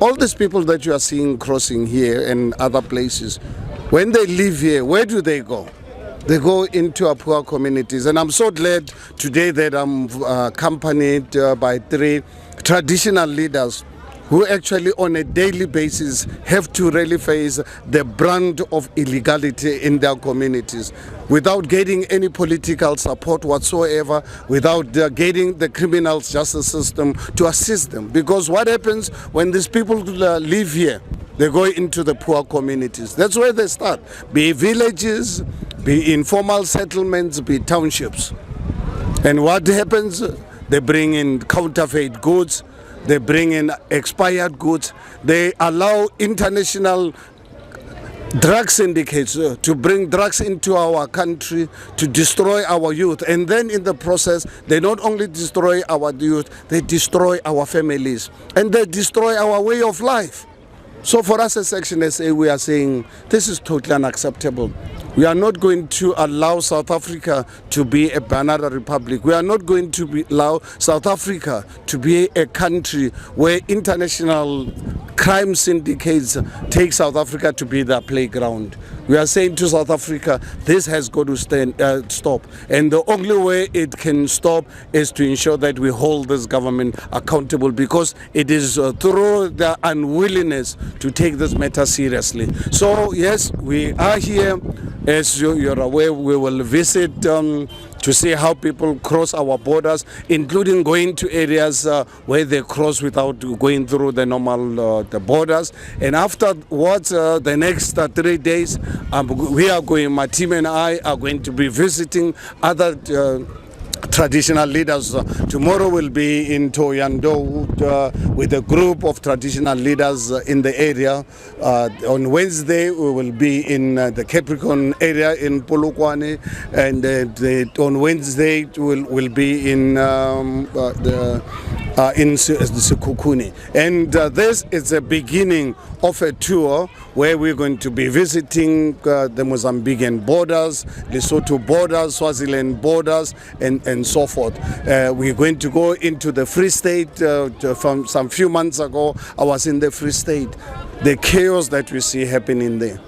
All these people that you are seeing crossing here and other places, when they live here, where do they go? They go into our poor communities. And I'm so glad today that I'm accompanied by 3 traditional leaders who actually on a daily basis have to really face the brunt of illegality in their communities without getting any political support whatsoever, without getting the criminal justice system to assist them. Because what happens when these people live here? They go into the poor communities. That's where they start. Be villages, be informal settlements, be townships. And what happens? They bring in counterfeit goods, they bring in expired goods, they allow international drug syndicates to bring drugs into our country to destroy our youth. And then in the process, they not only destroy our youth, they destroy our families and they destroy our way of life. So for us as ActionSA, we are saying this is totally unacceptable. We are not going to allow South Africa to be a banana republic. We are not going to allow South Africa to be a country where international crime syndicates take South Africa to be their playground. We are saying to South Africa, this has got to stop. And the only way it can stop is to ensure that we hold this government accountable, because it is through their unwillingness to take this matter seriously. So yes, we are here. As you're aware, we will visit to see how people cross our borders, including going to areas where they cross without going through the normal the borders. And afterwards, the next 3 days, we are going, my team and I are going to be visiting other traditional leaders. Tomorrow we'll be in Thohoyandou with a group of traditional leaders in the area. On Wednesday we will be in the Capricorn area in Polokwane, and on Wednesday we'll be in Sekhukhune. And this is a beginning of a tour where we're going to be visiting the Mozambican borders, Lesotho borders, Swaziland borders, and so forth. We're going to go into the Free State. From some few months ago, I was in the Free State. The chaos that we see happening there.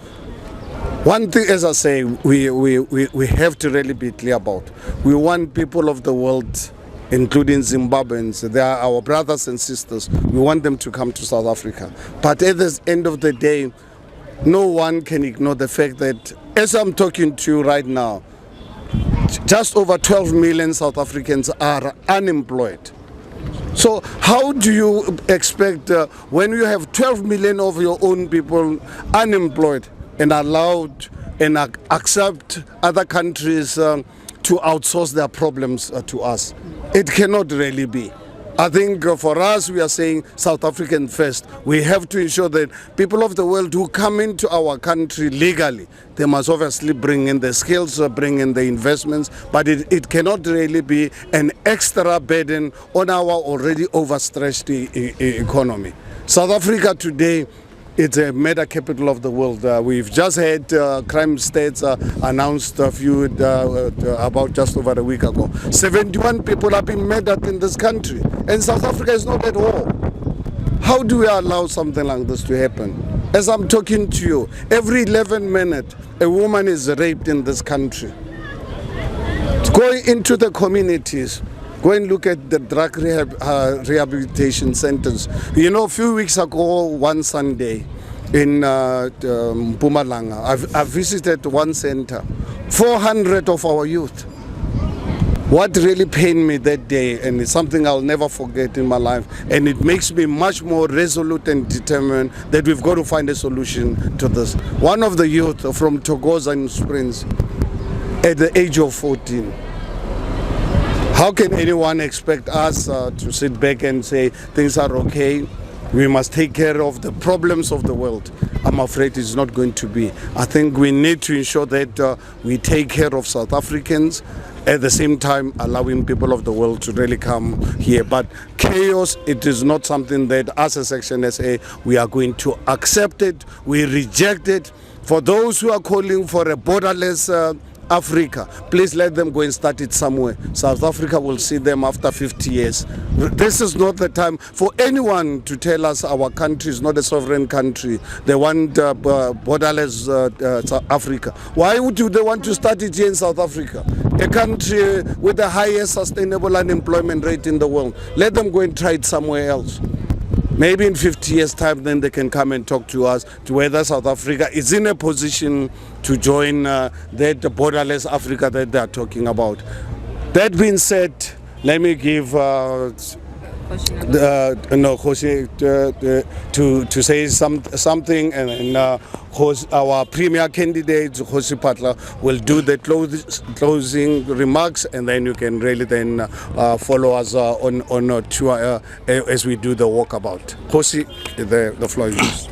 One thing, as I say, we have to really be clear about. We want people of the world, including Zimbabweans, they are our brothers and sisters. We want them to come to South Africa. But at the end of the day, no one can ignore the fact that, as I'm talking to you right now, just over 12 million South Africans are unemployed. So how do you expect, when you have 12 million of your own people unemployed and allowed and accept other countries to outsource their problems to us? It cannot really be. I think for us, we are saying South African first. We have to ensure that people of the world who come into our country legally, they must obviously bring in the skills, bring in the investments, but it cannot really be an extra burden on our already overstretched economy. South Africa today, it's a murder capital of the world. We've just had crime states announced a few about just over a week ago. 71 people have been murdered in this country, and South Africa is not at war. How do we allow something like this to happen? As I'm talking to you, every 11 minutes, a woman is raped in this country. Going into the communities, go and look at the drug rehabilitation centers. You know, a few weeks ago, one Sunday in Mpumalanga, I visited one center, 400 of our youth. What really pained me that day, and it's something I'll never forget in my life, and it makes me much more resolute and determined that we've got to find a solution to this. One of the youth from Thokoza in Springs, at the age of 14, how can anyone expect us to sit back and say things are okay? We must take care of the problems of the world. I'm afraid it's not going to be. I think we need to ensure that we take care of South Africans, at the same time allowing people of the world to really come here. But chaos, it is not something that us as ActionSA, we are going to accept it. We reject it. For those who are calling for a borderless Africa, please let them go and start it somewhere. South Africa will see them after 50 years. This is not the time for anyone to tell us our country is not a sovereign country. They want borderless South Africa. Why would they want to start it here in South Africa? A country with the highest sustainable unemployment rate in the world. Let them go and try it somewhere else. Maybe in 50 years' time, then they can come and talk to us to whether South Africa is in a position to join that borderless Africa that they are talking about. That being said, let me give to say something, and our premier candidate Khosi Patla will do the closing remarks, and then you can really then follow us on a tour as we do the walkabout. Khosi, the floor is yours.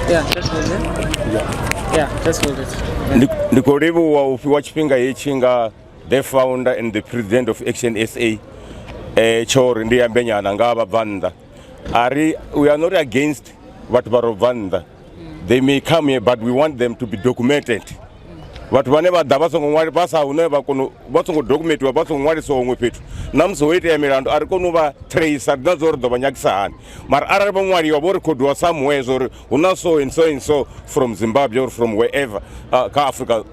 Just hold it. Just hold it. Ndikoribu wa ufiwa chipinga yechinga the founder and the president of ActionSA chori ndi ambenya ngaba vanda we are not against what vanda. They may come here, but we want them to be documented. But whenever the person pasa uneva kono baso document wa baso ngwari so ngwepetu namso wete emirando arikono ba trace adazor do banyaksan mar arabo ngwari obor ko do somewhere or una so and so from Zimbabwe or from wherever ka Africa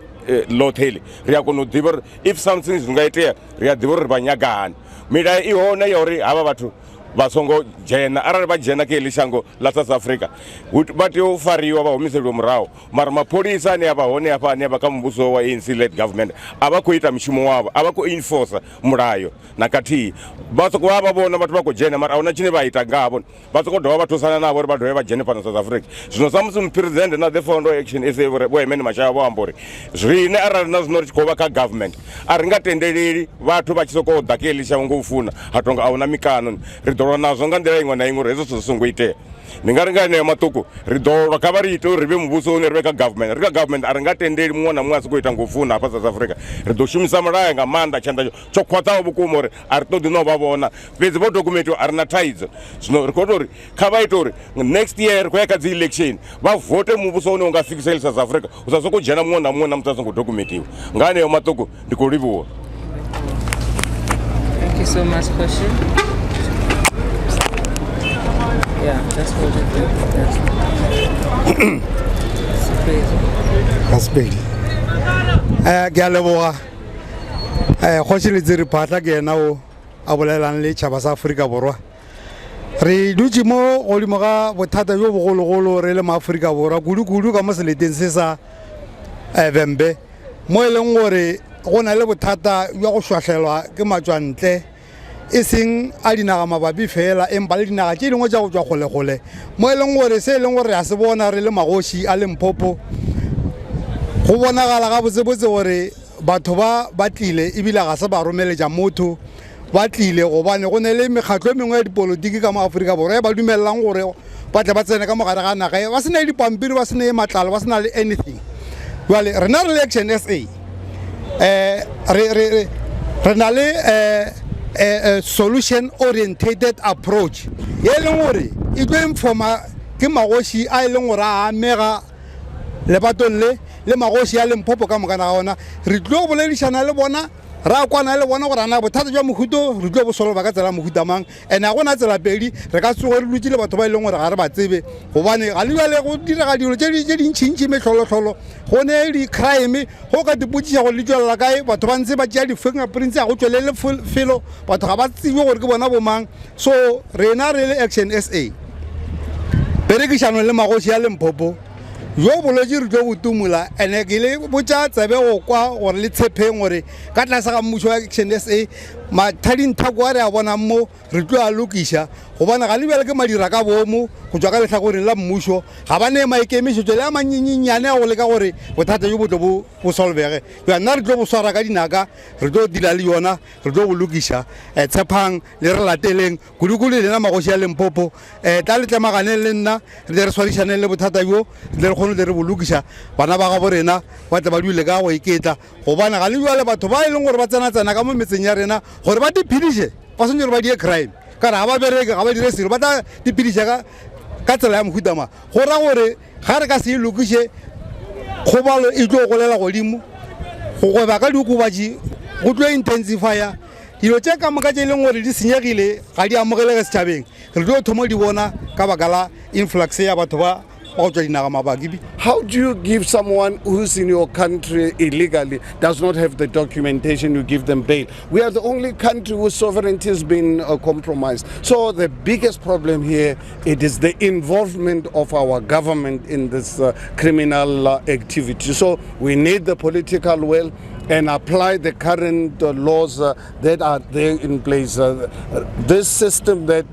loteli ria kono dibor if something is ngaite ria dibor banyagan mira ihona yori aba bathu basongo jena araba jena ke lishango la South Africa but yo fariwa ba homiselo mrao mar mapolisa ne aba hone apa ne bakambuso wa ANC-led government aba kuita mshimo wabo aba ku enforce murayo nakati baso ko aba bona bathu bako jena mar awona chine baita ngabo baso ko do batosana nabo bathu eba jena pa South Africa zino samsum president na the founder ActionSA we men mashabo ambore zwine arana nazino ko baka government aringatendeleli bathu bachisoko dakeli shango ufuna hatonga awona mikano nazo ngandira ingwe na ingwe rezo sunguite ningaringane matuku ridoro kabarito ribe mubuso ne rebeka government aringatendeli muona mwasi kuita ngufuna apa South Africa ridoshimisa maraya ngamanda chanda chokwata obukumore arito dino babona pezi bo document arina ties zvino rikotori kabaito next year kweka zi election ba vote mubuso ne ungafikisa South Africa usazokujana muona mutazo documentiwa ngane yo matuku ndikolivuwa. Thank you so much, Khosi. That's what it is. That's crazy. Galeboa. Khosi le tsiri phatla ke na o abolelang le tshaba sa Afrika Borwa. Re dutse mo go le moga bothata jo bogologolo re le ma Afrika Borwa kudu ka moseleteng se sa Vembe mo eleng gore go na le bothata yo go shwahlelwa ke matswantle ising a dinaga mabapi fela empa le dinaga tše dingwe tša go tšwa kgole mo e leng gore se e leng gore a se bona re le magoši a Limpopo go bonagala ga botsebotse gore batho ba tlile ebile ga se ba romeletša motho ba tlile gobane go ne le mekgatlo e mengwe ya dipolotiki ka mo Afrika Borwa ba dumelelang gore ba tle ba tsene ka mogare ga naga ba se na le dipampiri ba se na le matlalo ba se na le anything. Jwale re na re ActionSA re na le a solution oriented approach ye leng gore e tlo informa ke magoši a leng gore a amega lebatong le magoši a Limpopo ka mokana ga ona re tlo go boledišana le bona ra kwana le bona gore ana bothata jwa mohuto re tlo bo solva ka tsela mohuta mang ene a gona tsela pedi re ka tsogo re lutile batho ba leng gore ga re ba tsebe gobane ga le bjale go direga dilo tše dintšintši metlholotlholo go ne di crime go ka dipotšiša gore le tswelela kae batho ba ntse ba tšea di-fingerprints a go tswelele felo batho ga ba tsebe gore ke bona bomang so rena re le ActionSA perekišano le magoši ya Limpopo yo bolwetse re tlo botumula ene ke le botša tsebe go kwa gore le tshepeng gore ka tlase ga mmušo wa ActionSA mathadinthako a re a bonang mo re tlo a lokiša gobane ga le bjale ke madira ka boomo go tswa ka letlhakoreng la mmušo ga ba ne maikemišetšo le a mannyenyane a go leka gore bothata jo bo tlo bo solvege nna re tlo bo swara ka dinaka re tlo dila le yona re tlo go lokiša tshepang le re lateleng kudu-kudu lena magoši ya Limpopo tla le tlemaganeng le nna re tle re swarišaneng le bothata jo le re kgone le re bo lokiša bana ba gabo rena ba tle ba duile ka go iketla gobane ga le bjale batho ba e leng gore ba tsena ka mo metseng ya rena gore ba diphediše ba sentse gore ba die crime ka re ga ba bereke ga ba dire selo ba tla dipidisa ka tsela ya mohuta ma go ra gore ga re ka se lokiše kgobalo e tlo golela godimo go gweba ka diokobatši go tlo intensifya dilo tše ka moka tše e leng gore di senyegile ga di amogelege setšhabeng re tlo thoma di bona ka baka la influx ya batho ba go tšwa dinaga mabakibi. How do you give someone who's in your country illegally, does not have the documentation, you give them bail? We are the only country whose sovereignty has been compromised. So the biggest problem here, it is the involvement of our government in this criminal activity. So we need the political will and apply the current laws that are there in place. This system that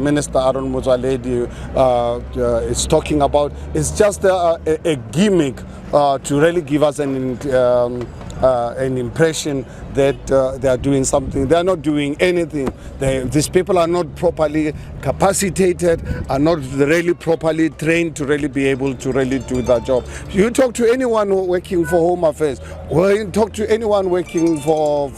Minister Aaron Motsoaledi is talking about is just a gimmick to really give us an impression that they are doing something. They are not doing anything. These people are not properly capacitated, are not really properly trained to really be able to really do their job. You talk to anyone working for Home Affairs, or you talk to anyone working for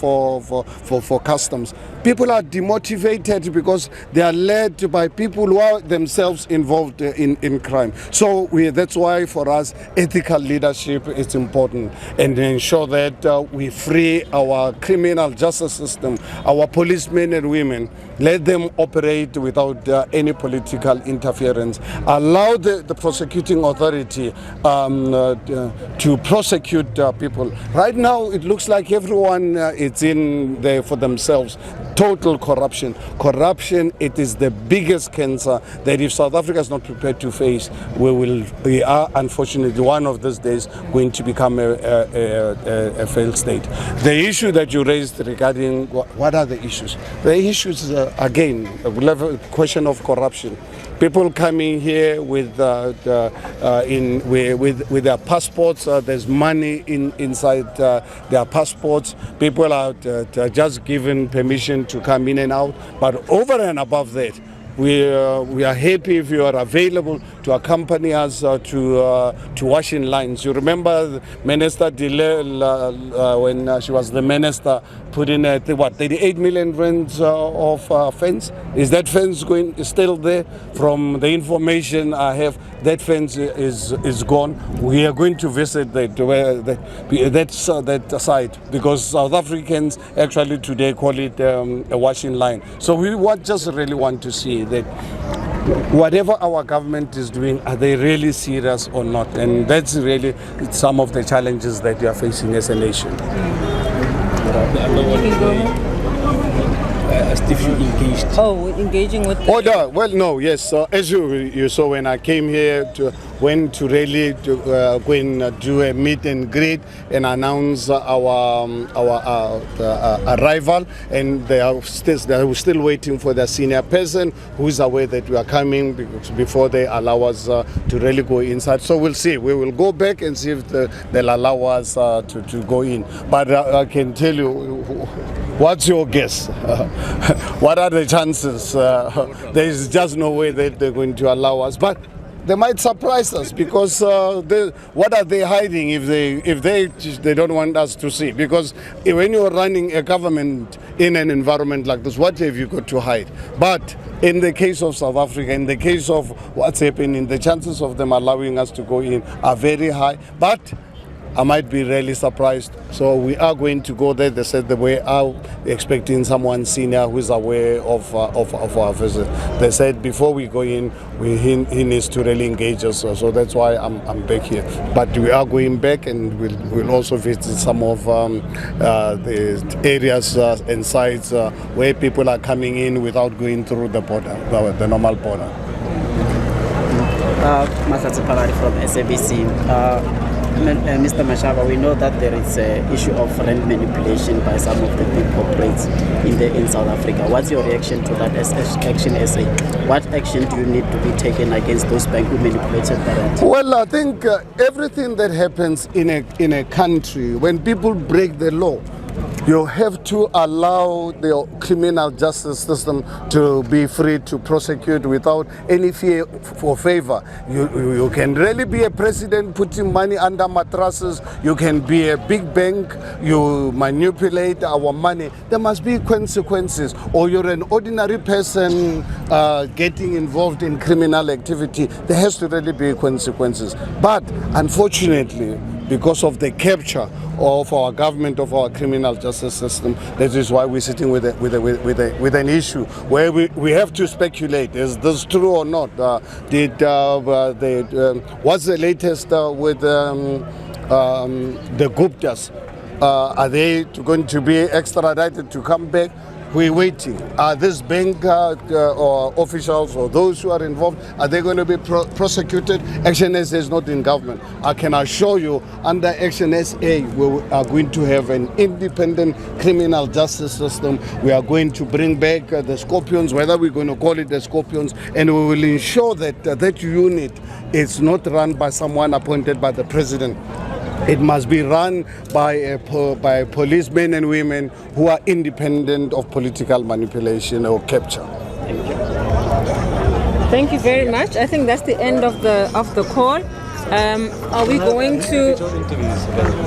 customs. People are demotivated because they are led by people who are themselves involved in crime. So that's why for us ethical leadership is important, and ensure that we free our criminal justice system, our policemen and women, let them operate without any political interference. Allow the prosecuting authority to prosecute people. Right now, it looks like everyone is in there for themselves. Total corruption. Corruption, it is the biggest cancer that if South Africa is not prepared to face, we are unfortunately one of these days going to become a failed state. The issue that you raised regarding what are the issues? The issues, again, a question of corruption. People coming here with their passports. There's money inside their passports. People are just given permission to come in and out. But over and above that, we are happy if you are available to accompany us to washing lines. You remember Minister Dile when she was the minister, put in 38 million rands of fence. Is that fence still there? From the information I have, that fence is gone. We are going to visit that site because South Africans actually today call it a washing line. So we just really want to see that whatever our government is doing, are they really serious or not? And that's really some of the challenges that we are facing as a nation. Engaging with. Yes. As you saw when I came here, went to really go and do a meet and greet and announce our arrival, and they are still waiting for the senior person who is aware that we are coming before they allow us to really go inside. So we'll see. We will go back and see if they'll allow us to go in. But I can tell you. What's your guess? What are the chances? There is just no way that they're going to allow us. But they might surprise us because what are they hiding if they don't want us to see? Because when you're running a government in an environment like this, what have you got to hide? But in the case of South Africa, in the case of what's happening, the chances of them allowing us to go in are very high. But I might be really surprised. So we are going to go there. They said that we are expecting someone senior who is aware of our visit. They said before we go in, he needs to really engage us. So that's why I'm back here. But we are going back, and we'll also visit some of the areas and sites where people are coming in without going through the border, the normal border. Masatsi Palari from SABC. Mr. Mashaba, we know that there is an issue of rent manipulation by some of the big corporates in South Africa. What's your reaction to that as ActionSA? What action do you need to be taken against those banks who manipulated the rent? Well, I think everything that happens in a country, when people break the law, You have to allow the criminal justice system to be free to prosecute without any fear for favor. You can really be a president putting money under mattresses. You can be a big bank. You manipulate our money. There must be consequences. Or you're an ordinary person getting involved in criminal activity. There has to really be consequences. But unfortunately, because of the capture of our government, of our criminal justice system, that is why we're sitting with an issue where we have to speculate: is this true or not? What's the latest with the Guptas? Are they going to be extradited to come back? We're waiting. Are these bank or officials or those who are involved, are they going to be prosecuted? ActionSA is not in government. I can assure you, under ActionSA, we are going to have an independent criminal justice system. We are going to bring back the Scorpions, whether we're going to call it the Scorpions, and we will ensure that that unit is not run by someone appointed by the president. It must be run by policemen and women who are independent of political manipulation or capture. Thank you very much. I think that's the end of the call. Are we going to?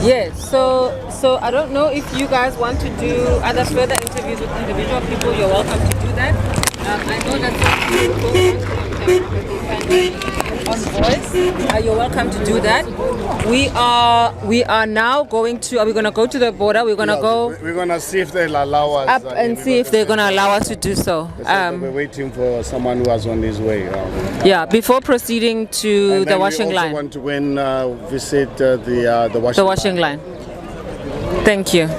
Yes. So I don't know if you guys want to do other further interviews with individual people. You're welcome to do that. I know that on voice. You're welcome to do that. We are now going to. Are we going to go to the border? We're going to go. We're going to see if they'll allow us up and see if they're going to allow us to do so. We're waiting for someone who was on his way. Yeah, before proceeding to the washing line. We also want to visit the washing line. Thank you.